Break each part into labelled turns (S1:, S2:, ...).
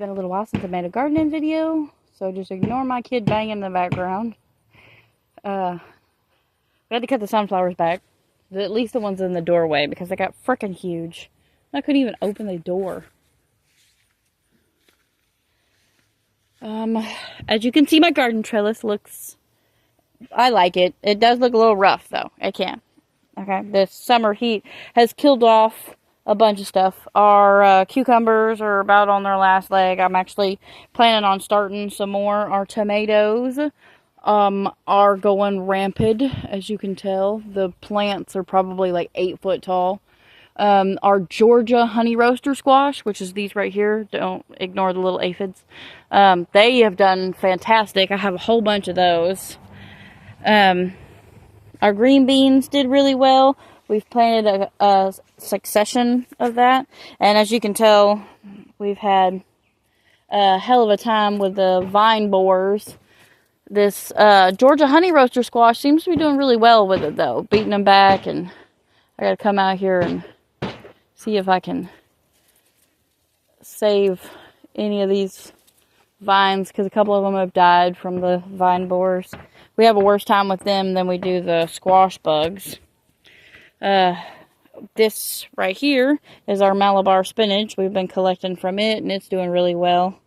S1: been a little while since I made a gardening video, so just ignore my kid banging in the background. We had to cut the sunflowers back, at least the ones in the doorway, because they got freaking huge. I couldn't even open the door. As you can see, my garden trellis looks, I like it. It does look a little rough, though. It can. Okay, the summer heat has killed off a bunch of stuff. Our cucumbers are about on their last leg. I'm actually planning on starting some more. Our tomatoes are going rampant, as you can tell. The plants are probably like 8 foot tall. Our Georgia honey roaster squash, which is these right here, don't ignore the little aphids. They have done fantastic. I have a whole bunch of those. Our green beans did really well. We've planted a succession of that. And as you can tell, we've had a hell of a time with the vine borers. This Georgia honey roaster squash seems to be doing really well with it, though. Beating them back, and I gotta come out here and see if I can save any of these vines, because a couple of them have died from the vine borers. We have a worse time with them than we do the squash bugs. This right here is our Malabar spinach. We've been collecting from it, and it's doing really well.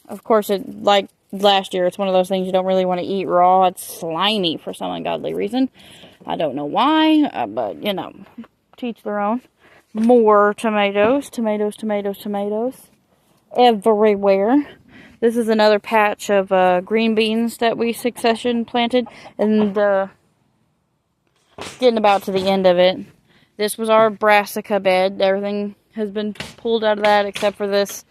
S1: Of course, like last year, it's one of those things you don't really want to eat raw. It's slimy for some ungodly reason. I don't know why, but, you know, to each their own. More tomatoes, tomatoes, tomatoes, tomatoes everywhere. This is another patch of green beans that we succession planted, and getting about to the end of it. This was our brassica bed. Everything has been pulled out of that except for this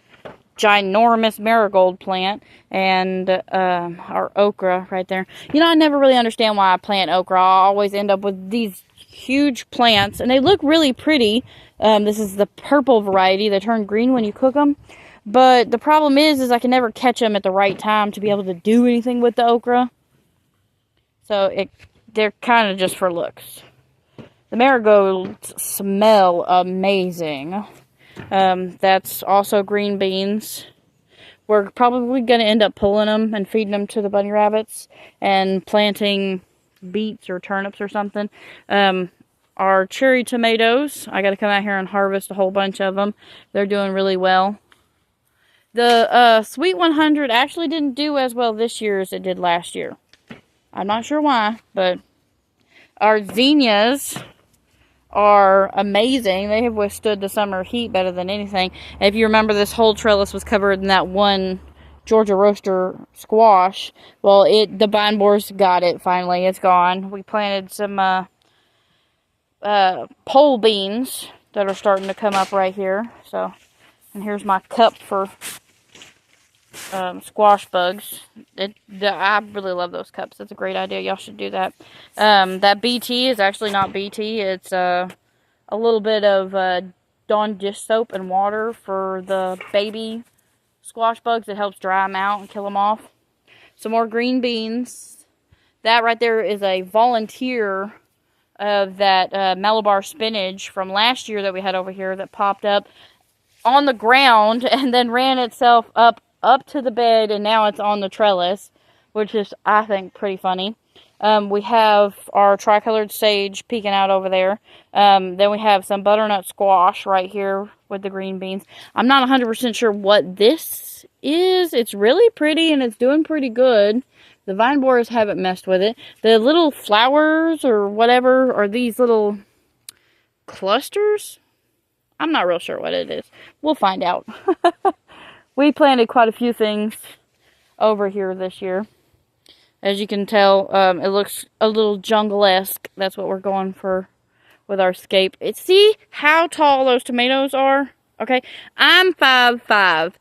S1: ginormous marigold plant and our okra right there. You know, I never really understand why I plant okra. I always end up with these huge plants, and they look really pretty. This is the purple variety. They turn green when you cook them. But the problem is I can never catch them at the right time to be able to do anything with the okra. So they're kind of just for looks. The marigolds smell amazing. That's also green beans. We're probably going to end up pulling them and feeding them to the bunny rabbits and planting beets or turnips or something. Our cherry tomatoes, I got to come out here and harvest a whole bunch of them. They're doing really well. The Sweet 100 actually didn't do as well this year as it did last year. I'm not sure why, but our zinnias are amazing. They have withstood the summer heat better than anything. And if you remember, this whole trellis was covered in that one Georgia roaster squash. Well, the vine borers got it finally. It's gone. We planted some pole beans that are starting to come up right here. So, and here's my cup for squash bugs. I really love those cups. That's a great idea. Y'all should do that. That BT is actually not BT. It's a little bit of Dawn dish soap and water for the baby squash bugs. It helps dry them out and kill them off. Some more green beans. That right there is a volunteer of that Malabar spinach from last year that we had over here that popped up on the ground and then ran itself up to the bed, and now it's on the trellis, which is, I think, pretty funny. We have our tricolored sage peeking out over there. Then we have some butternut squash right here with the green beans. I'm not 100% sure what this is. It's really pretty, and it's doing pretty good. The vine borers haven't messed with it. The little flowers or whatever are these little clusters. I'm not real sure what it is. We'll find out. We planted quite a few things over here this year. As you can tell, it looks a little jungle-esque. That's what we're going for with our scape. See how tall those tomatoes are? Okay, I'm 5'5",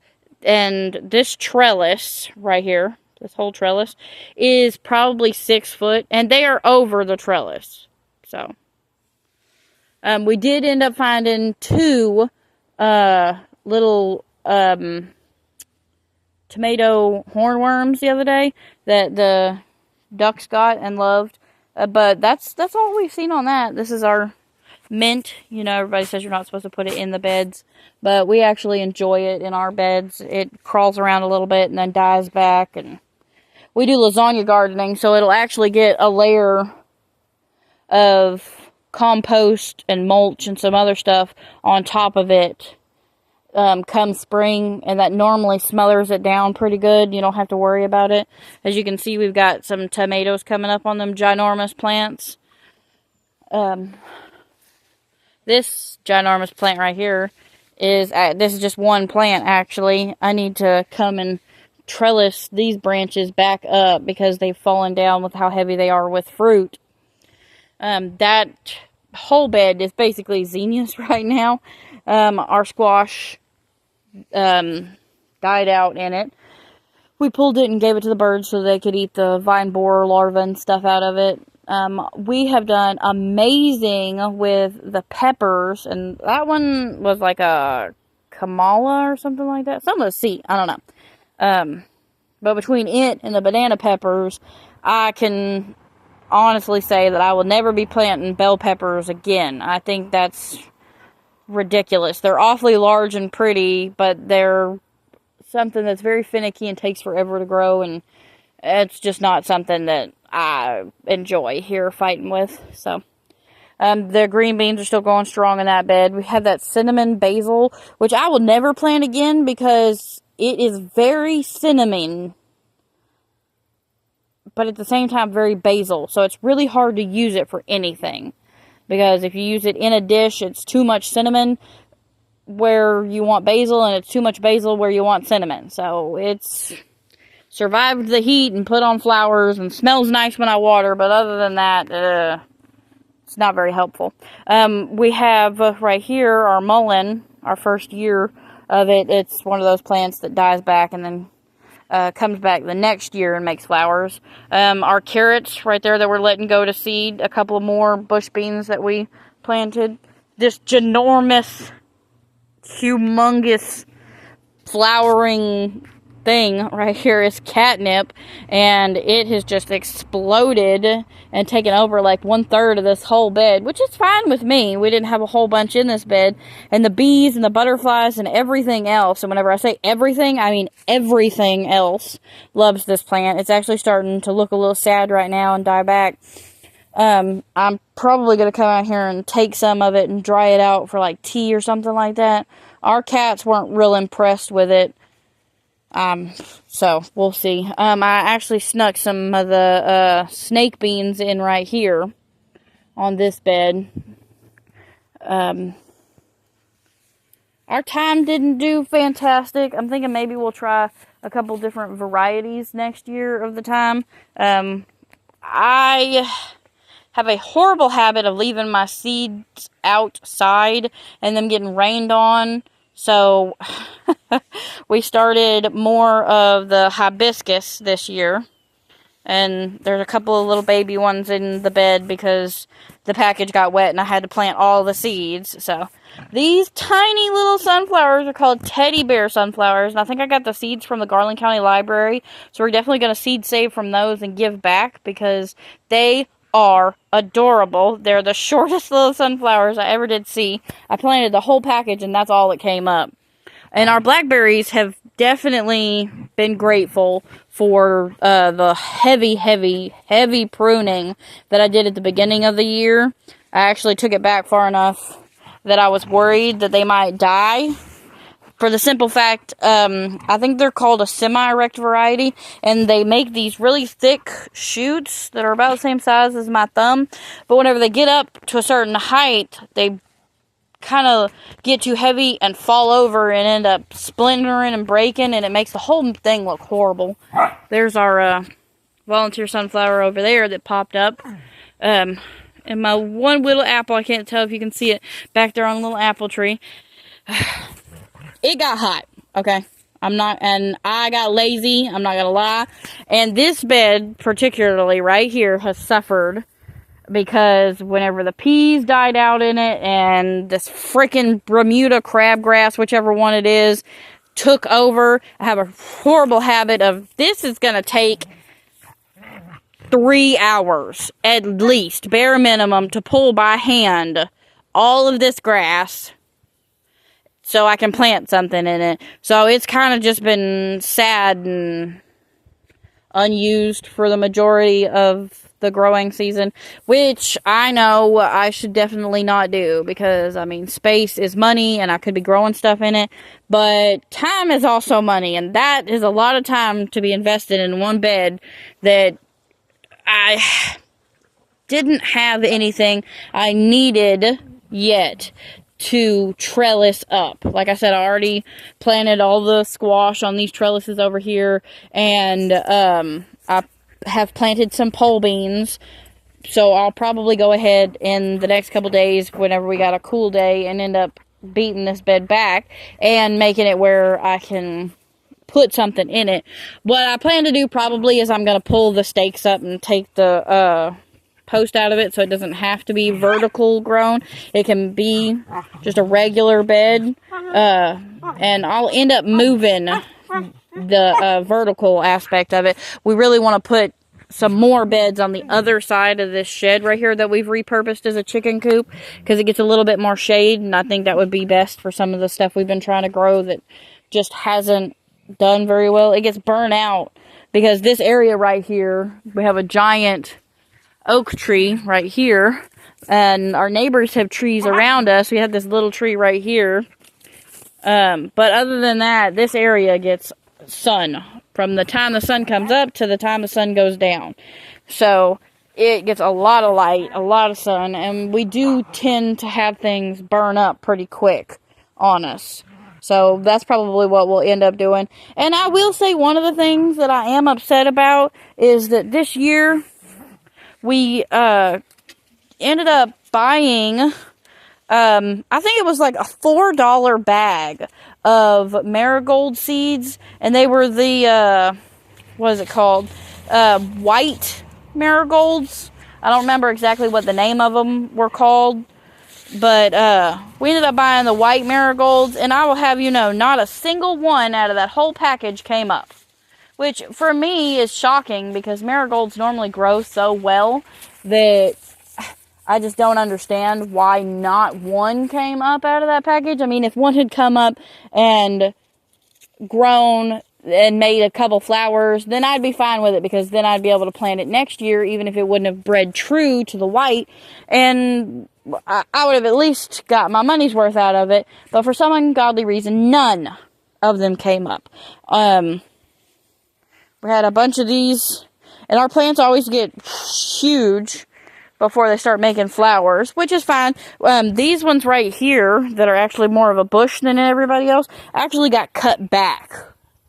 S1: and this trellis right here, this whole trellis, is probably 6 foot, and they are over the trellis. So, we did end up finding 2 little tomato hornworms the other day that the ducks got and loved. But that's all we've seen on that. This is our mint. You know, everybody says you're not supposed to put it in the beds, but we actually enjoy it in our beds. It crawls around a little bit and then dies back, and we do lasagna gardening, so it'll actually get a layer of compost and mulch and some other stuff on top of it come spring, and that normally smothers it down pretty good. You don't have to worry about it. As you can see, we've got some tomatoes coming up on them ginormous plants. This ginormous plant right here is, this is just one plant actually. I need to come and trellis these branches back up because they've fallen down with how heavy they are with fruit. That whole bed is basically zinnias right now. Our squash died out in it. We pulled it and gave it to the birds so they could eat the vine borer larvae and stuff out of it. We have done amazing with the peppers, and that one was like a Kamala or something like that. Some of the seed, I don't know. But between it and the banana peppers, I can honestly say that I will never be planting bell peppers again. I think that's ridiculous. They're awfully large and pretty, but they're something that's very finicky and takes forever to grow, and it's just not something that I enjoy here fighting with. So the green beans are still going strong in that bed. We have that cinnamon basil, which I will never plant again because it is very cinnamon, but at the same time very basil. So it's really hard to use it for anything, because if you use it in a dish, it's too much cinnamon where you want basil, and it's too much basil where you want cinnamon. So it's survived the heat and put on flowers and smells nice when I water, but other than that, it's not very helpful. We have right here our mullein, our first year of it. It's one of those plants that dies back and then comes back the next year and makes flowers. Our carrots right there that we're letting go to seed. A couple more bush beans that we planted. This ginormous, humongous flowering thing right here is catnip, and it has just exploded and taken over like 1/3 of this whole bed, which is fine with me. We didn't have a whole bunch in this bed, and the bees and the butterflies and everything else, and whenever I say everything, I mean everything else, loves this plant. It's actually starting to look a little sad right now and die back. I'm probably going to come out here and take some of it and dry it out for like tea or something like that. Our cats weren't real impressed with it. So we'll see. I actually snuck some of the snake beans in right here on this bed. Our thyme didn't do fantastic. I'm thinking maybe we'll try a couple different varieties next year of the thyme. I have a horrible habit of leaving my seeds outside and them getting rained on. So we started more of the hibiscus this year, and there's a couple of little baby ones in the bed because the package got wet and I had to plant all the seeds. So these tiny little sunflowers are called teddy bear sunflowers, and I think I got the seeds from the Garland County Library, so we're definitely going to seed save from those and give back because they are adorable. They're the shortest little sunflowers I ever did see. I planted the whole package and that's all that came up. And our blackberries have definitely been grateful for the heavy pruning that I did at the beginning of the year. I actually took it back far enough that I was worried that they might die. For the simple fact, I think they're called a semi-erect variety, and they make these really thick shoots that are about the same size as my thumb, but whenever they get up to a certain height, they kind of get too heavy and fall over and end up splintering and breaking, and it makes the whole thing look horrible. There's our volunteer sunflower over there that popped up. And my one little apple, I can't tell if you can see it, back there on a little apple tree. It got hot, okay? I got lazy, I'm not gonna lie. And this bed, particularly right here, has suffered because whenever the peas died out in it and this freaking Bermuda crabgrass, whichever one it is, took over, I have a horrible habit of, this is gonna take 3 hours, at least, bare minimum, to pull by hand all of this grass so I can plant something in it. So it's kind of just been sad and unused for the majority of the growing season, which I know I should definitely not do, because I mean, space is money and I could be growing stuff in it, but time is also money, and that is a lot of time to be invested in one bed that I didn't have anything I needed yet to trellis up. Like I said, I already planted all the squash on these trellises over here, and I have planted some pole beans, so I'll probably go ahead in the next couple days whenever we got a cool day and end up beating this bed back and making it where I can put something in it. What I plan to do probably is I'm going to pull the stakes up and take the post out of it, so it doesn't have to be vertical grown. It can be just a regular bed, and I'll end up moving the vertical aspect of it. We really want to put some more beds on the other side of this shed right here that we've repurposed as a chicken coop, because it gets a little bit more shade, and I think that would be best for some of the stuff we've been trying to grow that just hasn't done very well. It gets burnt out because this area right here, we have a giant oak tree right here, and our neighbors have trees around us. We have this little tree right here, but other than that, this area gets sun from the time the sun comes up to the time the sun goes down. So it gets a lot of light, a lot of sun, and we do tend to have things burn up pretty quick on us. So that's probably what we'll end up doing. And I will say, one of the things that I am upset about is that this year we ended up buying, I think it was like a $4 bag of marigold seeds, and they were the, what is it called? White marigolds. I don't remember exactly what the name of them were called, but we ended up buying the white marigolds, and I will have you know, not a single one out of that whole package came up. Which, for me, is shocking, because marigolds normally grow so well that I just don't understand why not one came up out of that package. I mean, if one had come up and grown and made a couple flowers, then I'd be fine with it, because then I'd be able to plant it next year, even if it wouldn't have bred true to the white, and I would have at least got my money's worth out of it. But for some ungodly reason, none of them came up. We had a bunch of these, and our plants always get huge before they start making flowers, which is fine. These ones right here that are actually more of a bush than everybody else actually got cut back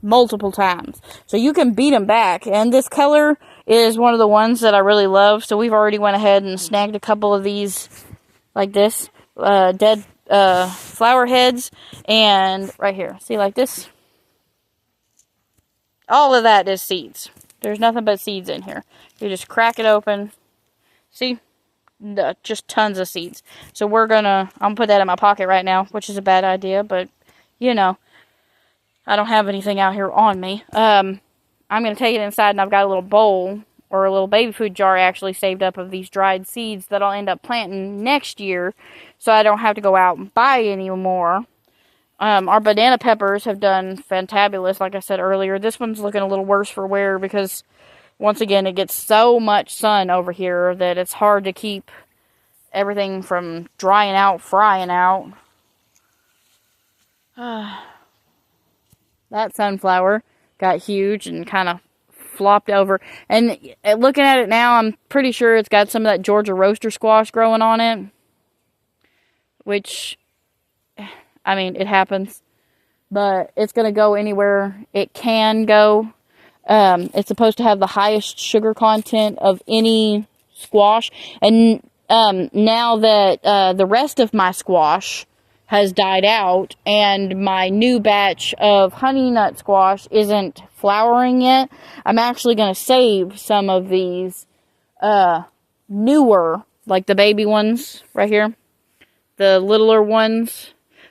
S1: multiple times. So you can beat them back, and this color is one of the ones that I really love, so we've already went ahead and snagged a couple of these like this, dead flower heads, and right here, see, like this? All of that is seeds. There's nothing but seeds in here. You just crack it open. See? Just tons of seeds. So I'm gonna put that in my pocket right now, which is a bad idea, but, you know, I don't have anything out here on me. I'm gonna take it inside, and I've got a little bowl, or a little baby food jar actually saved up, of these dried seeds that I'll end up planting next year, so I don't have to go out and buy any more. Our banana peppers have done fantabulous, like I said earlier. This one's looking a little worse for wear, because, once again, it gets so much sun over here that it's hard to keep everything from drying out, frying out. That sunflower got huge and kind of flopped over. And looking at it now, I'm pretty sure it's got some of that Georgia roaster squash growing on it, which, I mean, it happens, but it's going to go anywhere it can go. It's supposed to have the highest sugar content of any squash, and now that the rest of my squash has died out, and my new batch of honey nut squash isn't flowering yet, I'm actually going to save some of these newer, like the baby ones right here, the littler ones,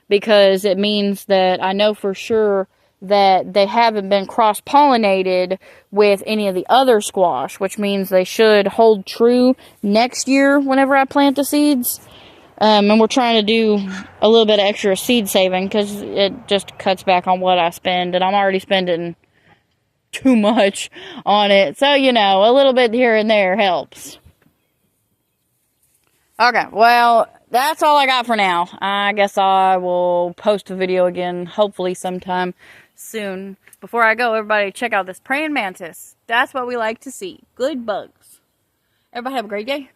S1: because it means that I know for sure that they haven't been cross-pollinated with any of the other squash, which means they should hold true next year whenever I plant the seeds. And we're trying to do a little bit of extra seed saving because it just cuts back on what I spend, and I'm already spending too much on it. So, you know, a little bit here and there helps. Okay, well, that's all I got for now. I guess I will post a video again, hopefully sometime soon. Before I go, everybody check out this praying mantis. That's what we like to see. Good bugs. Everybody have a great day.